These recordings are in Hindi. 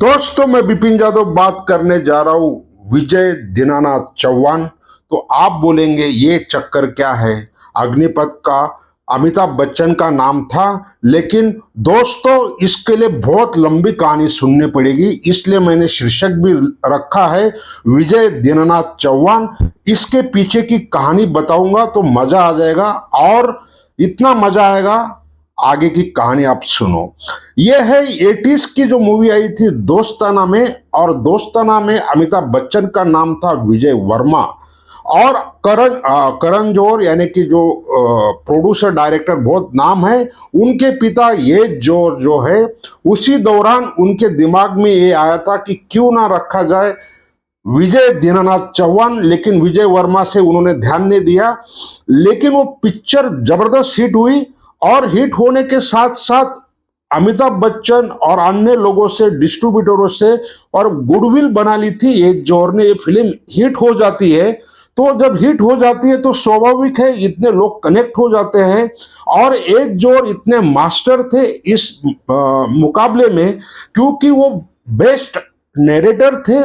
दोस्तों, मैं बिपिन यादव बात करने जा रहा हूँ विजय दीनानाथ चौहान। तो आप बोलेंगे ये चक्कर क्या है। अग्निपथ का अमिताभ बच्चन का नाम था, लेकिन दोस्तों इसके लिए बहुत लंबी कहानी सुननी पड़ेगी, इसलिए मैंने शीर्षक भी रखा है विजय दीनानाथ चौहान। इसके पीछे की कहानी बताऊंगा तो मजा आ जाएगा, और इतना मजा आएगा आगे की कहानी आप सुनो। यह है 80s की जो मूवी आई थी दोस्ताना में, और दोस्ताना में अमिताभ बच्चन का नाम था विजय वर्मा, और करण जौहर यानी कि जो प्रोड्यूसर डायरेक्टर बहुत नाम है, उनके पिता ये जौहर जो है, उसी दौरान उनके दिमाग में ये आया था कि क्यों ना रखा जाए विजय दीनानाथ चौहान। लेकिन विजय वर्मा से उन्होंने ध्यान नहीं दिया। लेकिन वो पिक्चर जबरदस्त हिट हुई, और हिट होने के साथ साथ अमिताभ बच्चन और अन्य लोगों से, डिस्ट्रीब्यूटरों से और गुडविल बना ली थी ये जौहर ने। ये फिल्म हिट हो जाती है, तो जब हिट हो जाती है तो स्वाभाविक है इतने लोग कनेक्ट हो जाते हैं। और एक जौहर इतने मास्टर थे इस मुकाबले में, क्योंकि वो बेस्ट नरेटर थे,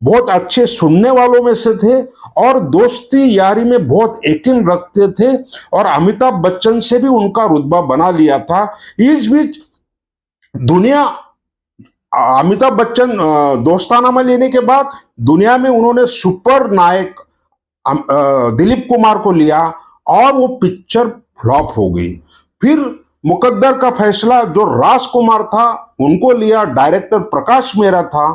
बहुत अच्छे सुनने वालों में से थे, और दोस्ती यारी में बहुत यकीन रखते थे, और अमिताभ बच्चन से भी उनका रुतबा बना लिया था। इस बीच दुनिया अमिताभ बच्चन दोस्ताना में लेने के बाद दुनिया में उन्होंने सुपर नायक दिलीप कुमार को लिया, और वो पिक्चर फ्लॉप हो गई। फिर मुकद्दर का फैसला जो राजकुमार था उनको लिया, डायरेक्टर प्रकाश मेहरा था,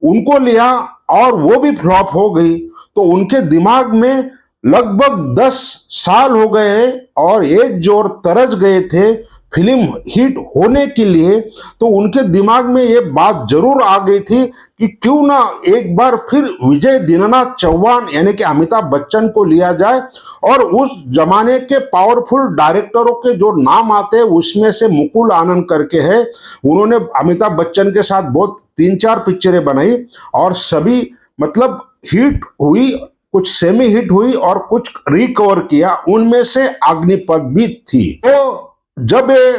उनको लिया, और वो भी फ्लॉप हो गई। तो उनके दिमाग में लगभग 10 साल हो गए, और एक जोर तरस गए थे फिल्म हिट होने के लिए। तो उनके दिमाग में ये बात जरूर आ गई थी कि क्यों ना एक बार फिर विजय दीनानाथ चौहान यानी कि अमिताभ बच्चन को लिया जाए। और उस जमाने के पावरफुल डायरेक्टरों के जो नाम आते हैं उसमें से मुकुल आनंद करके है, उन्होंने अमिताभ बच्चन के साथ बहुत 3-4 पिक्चरें बनाई, और सभी मतलब हिट हुई, कुछ सेमी हिट हुई और कुछ रिकवर किया, उनमें से अग्निपथ भी थी। तो जब ये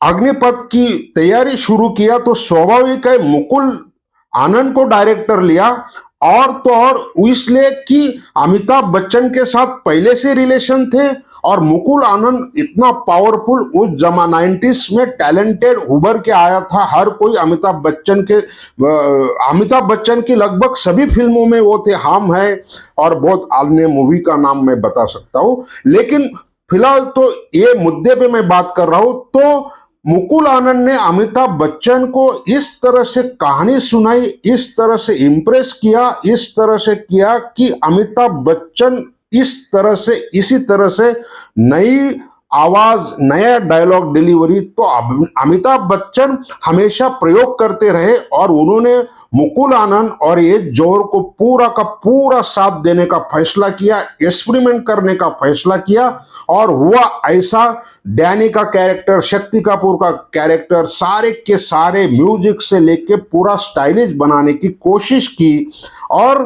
अग्निपथ की तैयारी शुरू किया तो स्वाभाविक है मुकुल आनंद को डायरेक्टर लिया, और तो और इसलिए कि अमिताभ बच्चन के साथ पहले से रिलेशन थे, और मुकुल आनंद इतना पावरफुल उस जमा 90s में टैलेंटेड उभर के आया था। हर कोई अमिताभ बच्चन की लगभग सभी फिल्मों में वो थे, हम है, और बहुत अन्य मूवी का नाम मैं बता सकता हूं। लेकिन फिलहाल तो ये मुद्दे पे मैं बात कर रहा हूं। तो मुकुल आनंद ने अमिताभ बच्चन को इस तरह से कहानी सुनाई, इस तरह से इंप्रेस किया, इस तरह से किया कि अमिताभ बच्चन इसी तरह से नई आवाज, नया डायलॉग डिलीवरी तो अमिताभ बच्चन हमेशा प्रयोग करते रहे, और उन्होंने मुकुल आनंद और ये जौहर को पूरा का पूरा साथ देने का फैसला किया, एक्सपेरिमेंट करने का फैसला किया, और हुआ ऐसा। डैनी का कैरेक्टर, शक्ति कपूर का कैरेक्टर, सारे के सारे म्यूजिक से लेके पूरा स्टाइलिश बनाने की कोशिश की। और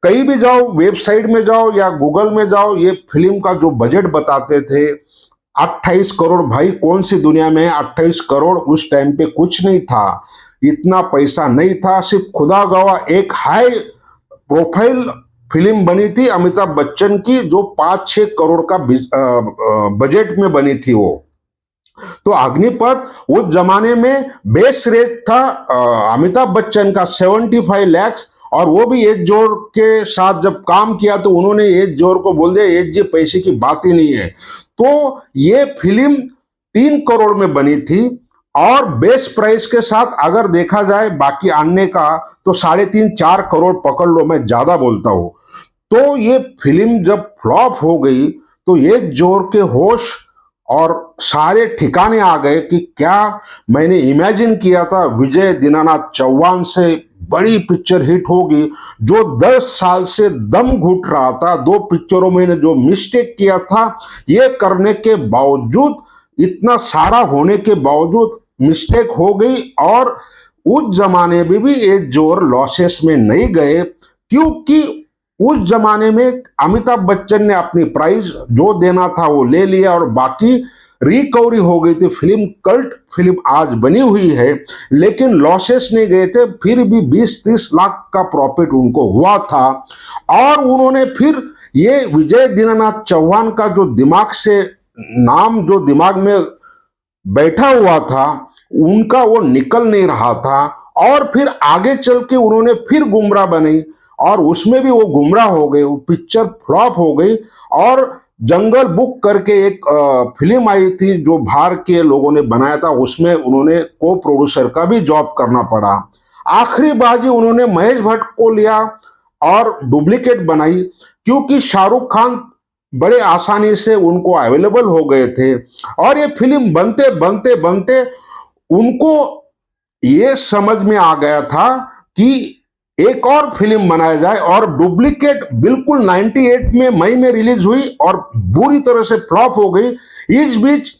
कहीं भी जाओ, वेबसाइट में जाओ या गूगल में जाओ, ये फिल्म का जो बजट बताते थे 28 करोड़। भाई कौन सी दुनिया में 28 करोड़, उस टाइम पे कुछ नहीं था, इतना पैसा नहीं था। सिर्फ खुदा गवाह एक हाई प्रोफाइल फिल्म बनी थी अमिताभ बच्चन की, जो 5-6 करोड़ का बजट में बनी थी वो। तो अग्निपथ उस जमाने में बेस रेट था अमिताभ बच्चन का 75 लाख, और वो भी एज जोहर के साथ जब काम किया तो उन्होंने एज जोहर को बोल दिया, एज जी पैसे की बात ही नहीं है। तो ये फिल्म 3 करोड़ में बनी थी, और बेस प्राइस के साथ अगर देखा जाए बाकी अन्य का तो 3.5-4 करोड़ पकड़ लो, मैं ज्यादा बोलता हूं। तो ये फिल्म जब फ्लॉप हो गई तो ये जोहर के होश और सारे ठिकाने आ गए कि क्या मैंने इमेजिन किया था विजय दीनानाथ चौहान से बड़ी पिक्चर हिट होगी, जो 10 साल से दम घुट रहा था, 2 पिक्चरों में जो मिस्टेक किया था, ये करने के बावजूद, इतना सारा होने के बावजूद मिस्टेक हो गई। और उस जमाने में भी ये जोर लॉसेस में नहीं गए, क्योंकि उस जमाने में अमिताभ बच्चन ने अपनी प्राइस जो देना था वो ले लिया, और बाकी रिकवरी हो गई थी, फिल्म कल्ट फिल्म आज बनी हुई है, लेकिन लॉसेस नहीं गए थे, फिर भी 20-30 लाख का प्रॉफिट उनको हुआ था। और उन्होंने फिर ये विजय दीनानाथ चौहान का जो दिमाग से नाम जो दिमाग में बैठा हुआ था उनका वो निकल नहीं रहा था, और फिर आगे चल के उन्होंने फिर गुमराह बनी और उसमें भी वो गुमराह हो गए, वो पिक्चर फ्लॉप हो गई। और जंगल बुक करके एक फिल्म आई थी जो बाहर के लोगों ने बनाया था, उसमें उन्होंने को प्रोड्यूसर का भी जॉब करना पड़ा। आखिरी बाजी उन्होंने महेश भट्ट को लिया और डुप्लीकेट बनाई, क्योंकि शाहरुख खान बड़े आसानी से उनको अवेलेबल हो गए थे। और ये फिल्म बनते बनते बनते उनको ये समझ में आ गया था कि एक और फिल्म बनाया जाए, और डुप्लीकेट बिल्कुल 98 में मई में रिलीज हुई और बुरी तरह से फ्लॉप हो गई। इस बीच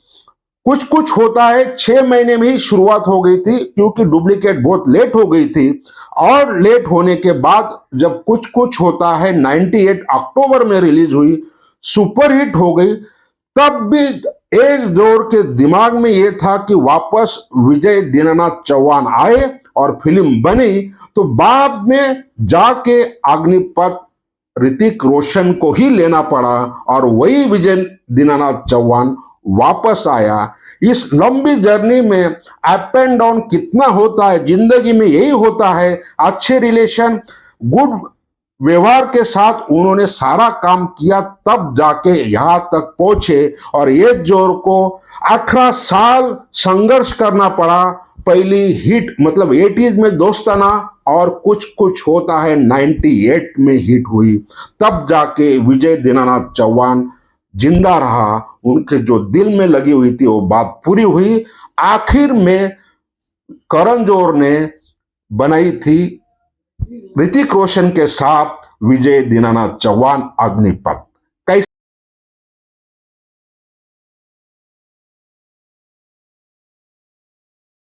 कुछ कुछ होता है 6 महीने में ही शुरुआत हो गई थी, क्योंकि डुप्लीकेट बहुत लेट हो गई थी। और लेट होने के बाद जब कुछ कुछ होता है 98 अक्टूबर में रिलीज हुई, सुपरहिट हो गई। तब भी एज दौर के दिमाग में यह था कि वापस विजय दीनानाथ चौहान आए और फिल्म बनी, तो बाद में जाके अग्निपथ ऋतिक रोशन को ही लेना पड़ा और वही विजय दीनानाथ चौहान वापस आया। इस लंबी जर्नी में अप एंड डाउन कितना होता है, जिंदगी में यही होता है। अच्छे रिलेशन, गुड व्यवहार के साथ उन्होंने सारा काम किया, तब जाके यहां तक पहुंचे। और ये जोर को 18 साल संघर्ष करना पड़ा। पहली हिट मतलब 80s में दोस्ताना, और कुछ कुछ होता है 98 में हिट हुई। तब जाके विजय दीनानाथ चौहान जिंदा रहा, उनके जो दिल में लगी हुई थी वो बात पूरी हुई। आखिर में करण जौहर ने बनाई थी ऋतिक रोशन के साथ विजय दीनानाथ चौहान अग्निपथ।